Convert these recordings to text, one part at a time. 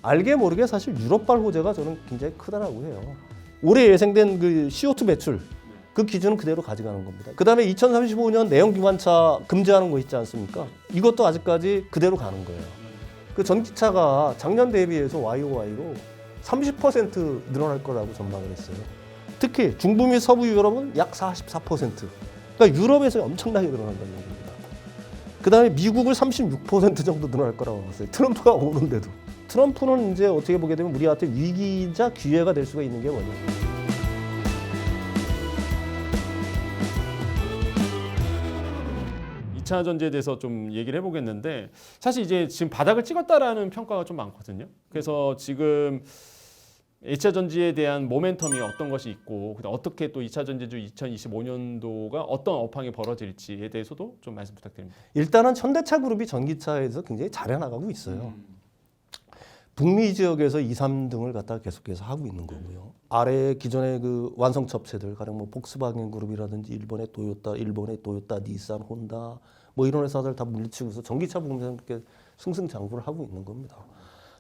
알게 모르게 사실 유럽발 호재가 저는 굉장히 크다라고 해요. 올해 예상된 그 CO2 배출 그 기준은 그대로 가져가는 겁니다. 그 다음에 2035년 내연기관차 금지하는 거 있지 않습니까? 이것도 아직까지 그대로 가는 거예요. 그 전기차가 작년 대비해서 YOY로 30% 늘어날 거라고 전망을 했어요. 특히 중부 및 서부 유럽은 약 44%. 그러니까 유럽에서 엄청나게 늘어난다는 겁니다. 그 다음에 미국을 36% 정도 늘어날 거라고 봤어요. 트럼프가 오는데도. 트럼프는 이제 어떻게 보게 되면 우리한테 위기이자 기회가 될 수가 있는 게 뭐냐. 2차 전지에 대해서 좀 얘기를 해보겠는데 사실 이제 지금 바닥을 찍었다라는 평가가 좀 많거든요. 그래서 지금 2차 전지에 대한 모멘텀이 어떤 것이 있고 어떻게 또 2차 전지주 2025년도가 어떤 업황이 벌어질지에 대해서도 좀 말씀 부탁드립니다. 일단은 현대차 그룹이 전기차에서 굉장히 잘해나가고 있어요. 북미 지역에서 2, 3등을 갖다가 계속해서 하고 있는 거고요. 아래 기존의 그 완성차 업체들, 가령 뭐 폭스바겐 그룹이라든지 일본의 토요타, 닛산, 혼다 뭐 이런 회사들 다 물리치고서 전기차 부분에서 이렇게 승승장구를 하고 있는 겁니다.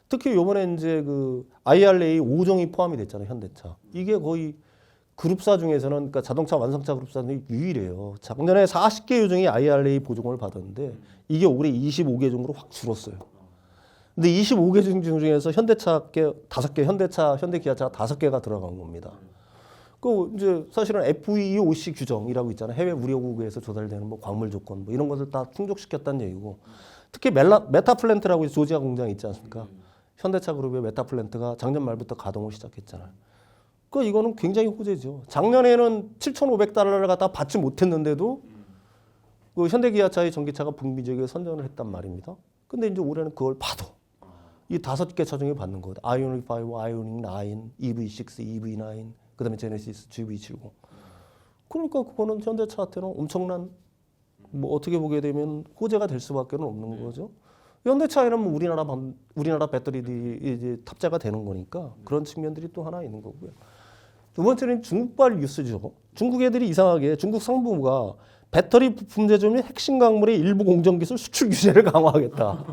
특히 요번에 이제 그 IRA 5종이 포함이 됐잖아요, 현대차. 이게 거의 그룹사 중에서는 그러니까 자동차 완성차 그룹사 중에 유일해요. 작년에 40개 유종이 IRA 보종을 받았는데 이게 올해 25개 종으로 확 줄었어요. 근데 25개 중에서 현대차께 5개, 현대기아차 5개가 들어간 겁니다. 그 이제 사실은 FEOC 규정이라고 있잖아요. 해외 우려국에서 조달되는 뭐 광물 조건 뭐 이런 것을 다 충족시켰다는 얘기고. 특히 메타플랜트라고 조지아 공장이 있지 않습니까? 현대차 그룹의 메타플랜트가 작년 말부터 가동을 시작했잖아요. 그 이거는 굉장히 호재죠. 작년에는 7,500달러를 갖다 받지 못했는데도 그 현대기아차의 전기차가 북미 지역에 선전을 했단 말입니다. 근데 이제 올해는 그걸 봐도 이 5개 차종이 받는 거거든. 아이오닉 5, 아이오닉 9, EV6, EV9, 그다음에 제네시스 GV70. 그러니까 그거는 현대차한테는 엄청난 뭐 어떻게 보게 되면 호재가 될 수밖에 없는 거죠. 현대차에는 뭐 우리나라 배터리들이 이제 탑재가 되는 거니까 그런 측면들이 또 하나 있는 거고요. 두 번째는 중국발 뉴스죠. 중국 애들이 이상하게 중국 상무부가 배터리 부품 제조 및 핵심 광물의 일부 공정 기술 수출 규제를 강화하겠다.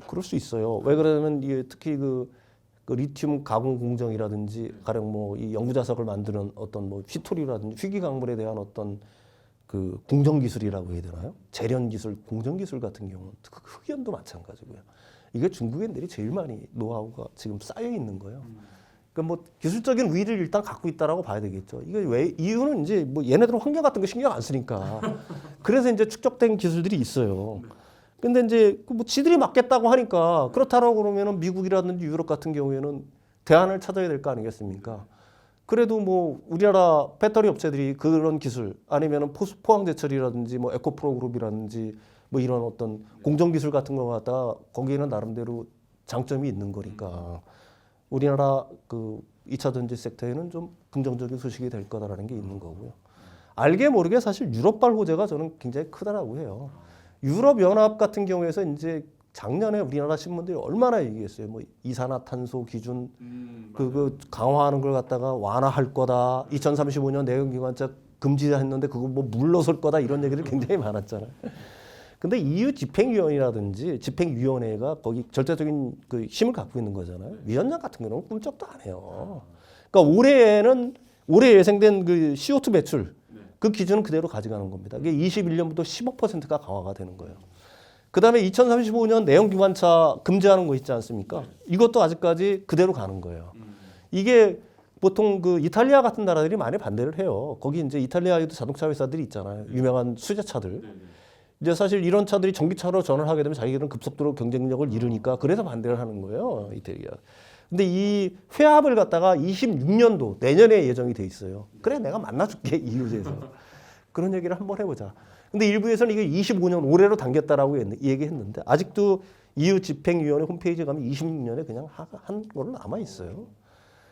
그럴 수 있어요. 왜 그러냐면 이게 특히 그 리튬 가공 공정이라든지 가령 뭐 이 연구 자석을 만드는 어떤 뭐 휘토리라든지 희귀 광물에 대한 어떤 그 공정 기술이라고 해야 되나요? 재련 기술, 공정 기술 같은 경우는 흑연도 마찬가지고요. 이게 중국인들이 제일 많이 노하우가 지금 쌓여 있는 거예요. 그러니까 뭐 기술적인 우위를 일단 갖고 있다라고 봐야 되겠죠. 이게 왜 이유는 이제 뭐 얘네들은 환경 같은 거 신경 안 쓰니까 그래서 이제 축적된 기술들이 있어요. 근데 이제 뭐 지들이 맡겠다고 하니까 그렇다라고 그러면은 미국이라든지 유럽 같은 경우에는 대안을 찾아야 될 거 아니겠습니까? 그래도 뭐 우리나라 배터리 업체들이 그런 기술 아니면은 포항 제철이라든지 뭐 에코프로 그룹이라든지 뭐 이런 어떤 공정 기술 같은 거 갖다 거기에는 나름대로 장점이 있는 거니까 우리나라 그 2차 전지 섹터에는 좀 긍정적인 소식이 될 거다라는 게 있는 거고요. 알게 모르게 사실 유럽발 호재가 저는 굉장히 크다라고 해요. 유럽 연합 같은 경우에서 이제 작년에 우리나라 신문들이 얼마나 얘기했어요. 뭐 이산화탄소 기준 그 강화하는 걸 갖다가 완화할 거다. 2035년 내연기관차 금지했는데 그거 뭐 물러설 거다 이런 얘기를 굉장히 많았잖아요. 근데 EU 집행위원이라든지 집행위원회가 거기 절대적인 그 힘을 갖고 있는 거잖아요. 위원장 같은 경우는 꿈쩍도 안 해요. 그러니까 올해 예상된 그 CO2 배출 그 기준은 그대로 가져가는 겁니다. 이게 21년부터 15%가 강화가 되는 거예요. 그 다음에 2035년 내연기관차 금지하는 거 있지 않습니까? 이것도 아직까지 그대로 가는 거예요. 이게 보통 그 이탈리아 같은 나라들이 많이 반대를 해요. 거기 이제 이탈리아에도 자동차 회사들이 있잖아요. 유명한 수제차들. 이제 사실 이런 차들이 전기차로 전환을 하게 되면 자기들은 급속도로 경쟁력을 잃으니까 그래서 반대를 하는 거예요. 이탈리아. 근데 이 회합을 갖다가 26년도 내년에 예정이 돼 있어요. 그래 내가 만나줄게 EU에서. 그런 얘기를 한번 해보자. 근데 일부에서는 이게 25년 올해로 당겼다라고 얘기했는데 아직도 EU 집행위원회 홈페이지에 가면 26년에 그냥 한 걸로 남아 있어요.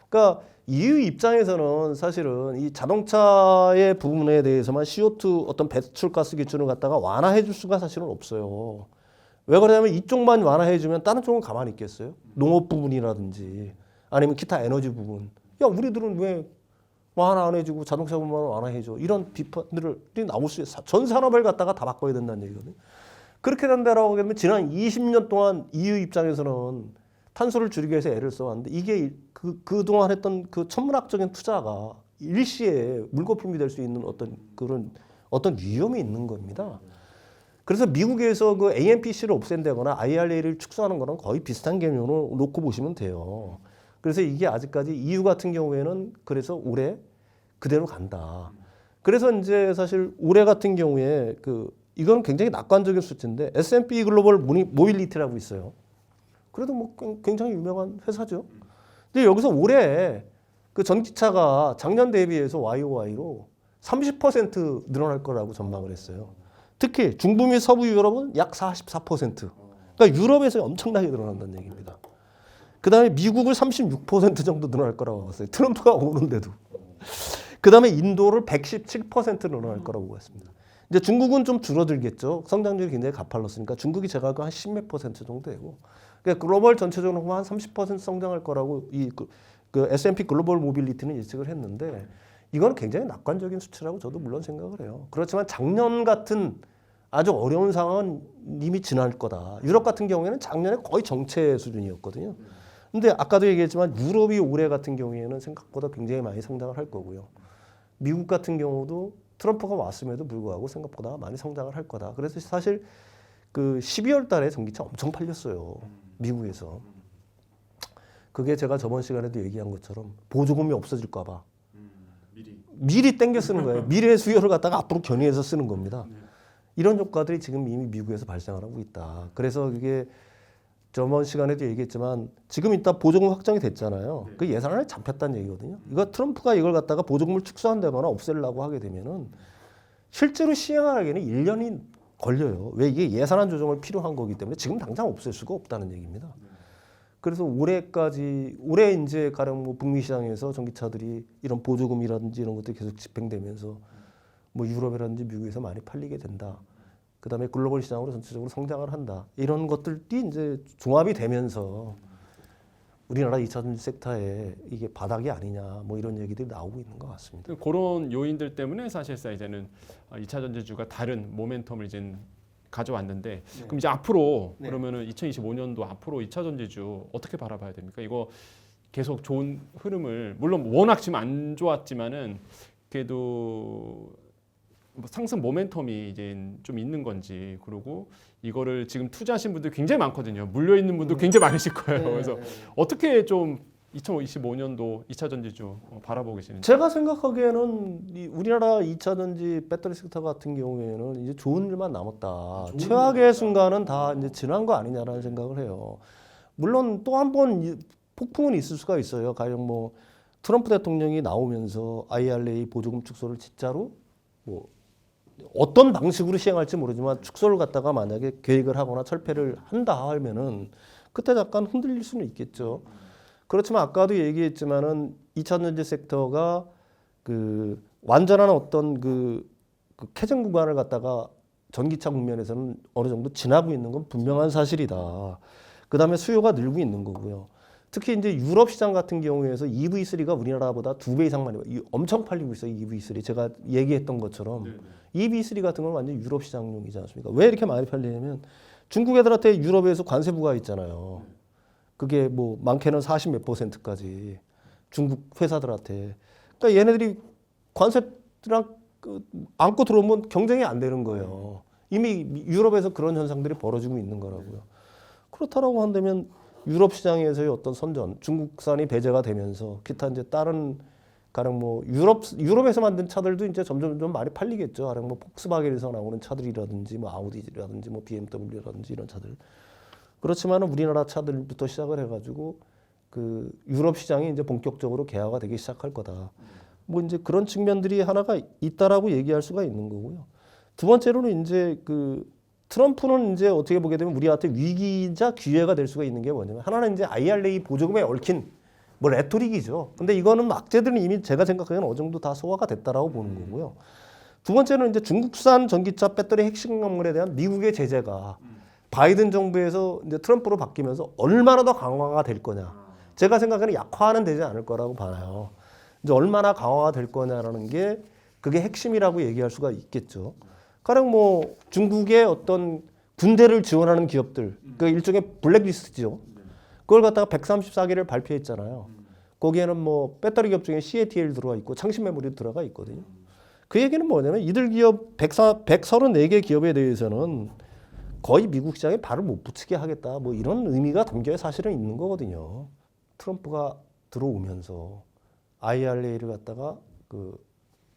그러니까 EU 입장에서는 사실은 이 자동차의 부분에 대해서만 CO2 어떤 배출가스 기준을 갖다가 완화해 줄 수가 사실은 없어요. 왜 그러냐면 이쪽만 완화해 주면 다른 쪽은 가만히 있겠어요? 농업 부분이라든지 아니면 기타 에너지 부분. 야 우리들은 왜 완화 안 해주고 자동차 부분만 완화해줘. 이런 비판들이 나올 수 있어요. 전 산업을 갖다가 다 바꿔야 된다는 얘기거든요. 그렇게 된다라고 하면 지난 20년 동안 EU 입장에서는 탄소를 줄이기 위해서 애를 써왔는데 이게 그동안 했던 그 천문학적인 투자가 일시에 물거품이 될 수 있는 어떤 위험이 있는 겁니다. 그래서 미국에서 그 AMPC를 없앤다거나 IRA를 축소하는 거랑 거의 비슷한 개념으로 놓고 보시면 돼요. 그래서 이게 아직까지 EU 같은 경우에는 그래서 올해 그대로 간다. 그래서 이제 사실 올해 같은 경우에 이건 굉장히 낙관적인 수치인데 S&P 글로벌 모빌리티라고 있어요. 그래도 뭐 굉장히 유명한 회사죠. 근데 여기서 올해 그 전기차가 작년 대비해서 YOY로 30% 늘어날 거라고 전망을 했어요. 특히 중부 및 서부 유럽은 약 44%. 그러니까 유럽에서 엄청나게 늘어난다는 얘기입니다. 그 다음에 미국을 36% 정도 늘어날 거라고 봤어요. 트럼프가 오는데도. 그 다음에 인도를 117% 늘어날 거라고 봤습니다. 이제 중국은 좀 줄어들겠죠. 성장률이 굉장히 가팔랐으니까 중국이 제가 한 10몇 % 정도 되고. 그러니까 글로벌 전체적으로 한 30% 성장할 거라고 그 S&P 글로벌 모빌리티는 예측을 했는데 이건 굉장히 낙관적인 수치라고 저도 물론 생각을 해요. 그렇지만 작년 같은 아주 어려운 상황은 이미 지날 거다. 유럽 같은 경우에는 작년에 거의 정체 수준이었거든요. 근데 아까도 얘기했지만 유럽이 올해 같은 경우에는 생각보다 굉장히 많이 성장을 할 거고요. 미국 같은 경우도 트럼프가 왔음에도 불구하고 생각보다 많이 성장을 할 거다. 그래서 사실 그 12월 달에 전기차 엄청 팔렸어요. 미국에서. 그게 제가 저번 시간에도 얘기한 것처럼 보조금이 없어질까 봐. 미리 땡겨 쓰는 거예요. 미래의 수요를 갖다가 앞으로 견인해서 쓰는 겁니다. 이런 효과들이 지금 이미 미국에서 발생을 하고 있다. 그래서 그게 저번 시간에도 얘기했지만 지금 이따 보조금 확정이 됐잖아요. 그 예산안에 잡혔다는 얘기거든요. 이거 트럼프가 이걸 갖다가 보조금을 축소한다거나 없애려고 하게 되면은 실제로 시행하기에는 1년이 걸려요. 왜 이게 예산안 조정을 필요한 거기 때문에 지금 당장 없앨 수가 없다는 얘기입니다. 그래서 올해 이제 가령 뭐 북미 시장에서 전기차들이 이런 보조금이라든지 이런 것들이 계속 집행되면서 뭐 유럽이라든지 미국에서 많이 팔리게 된다. 그다음에 글로벌 시장으로 전체적으로 성장을 한다. 이런 것들이 이제 종합이 되면서 우리나라 2차 전지 섹터에 이게 바닥이 아니냐 뭐 이런 얘기들이 나오고 있는 것 같습니다. 그런 요인들 때문에 사실상 이제는 2차 전지주가 다른 모멘텀을 이제 가져왔는데 그럼 이제 앞으로 그러면은 2025년도 앞으로 2차 전지주 어떻게 바라봐야 됩니까? 이거 계속 좋은 흐름을 물론 워낙 지금 안 좋았지만은 그래도 뭐 상승 모멘텀이 이제 좀 있는 건지 그리고 이거를 지금 투자하신 분들 굉장히 많거든요. 물려 있는 분도 굉장히 많으실 거예요. 그래서 어떻게 좀 2025년도 2차 전지주 바라보고 계시는지. 제가 생각하기에는 우리나라 2차 전지 배터리 섹터 같은 경우에는 이제 좋은 일만 남았다. 최악의 순간은 다 이제 지난 거 아니냐라는 생각을 해요. 물론 또 한 번 폭풍은 있을 수가 있어요. 가령 뭐 트럼프 대통령이 나오면서 IRA 보조금 축소를 진짜로 뭐 어떤 방식으로 시행할지 모르지만 축소를 갖다가 만약에 계획을 하거나 철폐를 한다 하면은 그때 잠깐 흔들릴 수는 있겠죠. 그렇지만 아까도 얘기했지만은 2차 전지 섹터가 그 완전한 어떤 그 캐정 구간을 갖다가 전기차 국면에서는 어느 정도 지나고 있는 건 분명한 사실이다. 그 다음에 수요가 늘고 있는 거고요. 특히 이제 유럽 시장 같은 경우에서 EV3가 우리나라보다 2배 이상 많이 엄청 팔리고 있어요. EV3 제가 얘기했던 것처럼 EV3 같은 건 완전 유럽 시장용이지 않습니까? 왜 이렇게 많이 팔리냐면 중국 애들한테 유럽에서 관세 부과 있잖아요. 그게 뭐 많게는 40몇 %까지 중국 회사들한테. 그러니까 얘네들이 관세랑 안고 들어오면 경쟁이 안 되는 거예요. 이미 유럽에서 그런 현상들이 벌어지고 있는 거라고요. 그렇다라고 한다면 유럽 시장에서의 어떤 선전, 중국산이 배제가 되면서 기타 이제 다른 가령 뭐 유럽에서 만든 차들도 이제 점점 좀 많이 팔리겠죠. 가령 뭐 폭스바겐에서 나오는 차들이라든지 뭐 아우디라든지 뭐 BMW라든지 이런 차들. 그렇지만 우리나라 차들부터 시작을 해가지고 그 유럽 시장이 이제 본격적으로 개화가 되기 시작할 거다. 뭐 이제 그런 측면들이 하나가 있다라고 얘기할 수가 있는 거고요. 두 번째로는 이제 그 트럼프는 이제 어떻게 보게 되면 우리한테 위기이자 기회가 될 수가 있는 게 뭐냐면 하나는 이제 IRA 보조금에 얽힌 뭐 레토릭이죠. 근데 이거는 악재들은 이미 제가 생각하기에는 어느 정도 다 소화가 됐다라고 보는 거고요. 두 번째는 이제 중국산 전기차 배터리 핵심 광물에 대한 미국의 제재가 바이든 정부에서 이제 트럼프로 바뀌면서 얼마나 더 강화가 될 거냐. 제가 생각에는 약화는 되지 않을 거라고 봐요. 이제 얼마나 강화가 될 거냐라는 게 그게 핵심이라고 얘기할 수가 있겠죠. 가령 뭐 중국의 어떤 군대를 지원하는 기업들, 그 일종의 블랙리스트죠. 그걸 갖다가 134개를 발표했잖아요. 거기에는 뭐 배터리 기업 중에 CATL 들어가 있고 창신 메모리 들어가 있거든요. 그 얘기는 뭐냐면 이들 기업 134개 기업에 대해서는 거의 미국 시장에 발을 못 붙이게 하겠다. 뭐 이런 의미가 담겨 사실은 있는 거거든요. 트럼프가 들어오면서 IRA를 갖다가 그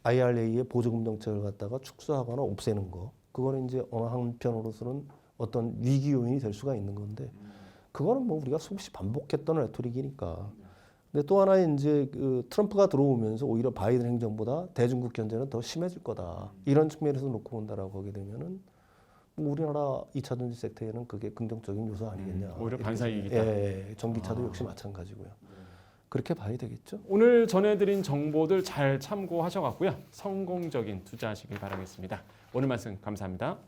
IRA의 보조금 정책을 갖다가 축소하거나 없애는 거. 그거는 이제 어느 한편으로서는 어떤 위기 요인이 될 수가 있는 건데 그거는 뭐 우리가 수없이 반복했던 레토릭이니까. 근데 또 하나 이제 그 트럼프가 들어오면서 오히려 바이든 행정보다 대중국 견제는 더 심해질 거다. 이런 측면에서 놓고 본다라고 하게 되면은 뭐 우리나라 2차 전지 섹터에는 그게 긍정적인 요소 아니겠냐. 오히려 반사이익이다. 예, 전기차도 역시 마찬가지고요. 그렇게 봐야 되겠죠. 오늘 전해드린 정보들 잘 참고하셔갖고요. 성공적인 투자하시길 바라겠습니다. 오늘 말씀 감사합니다.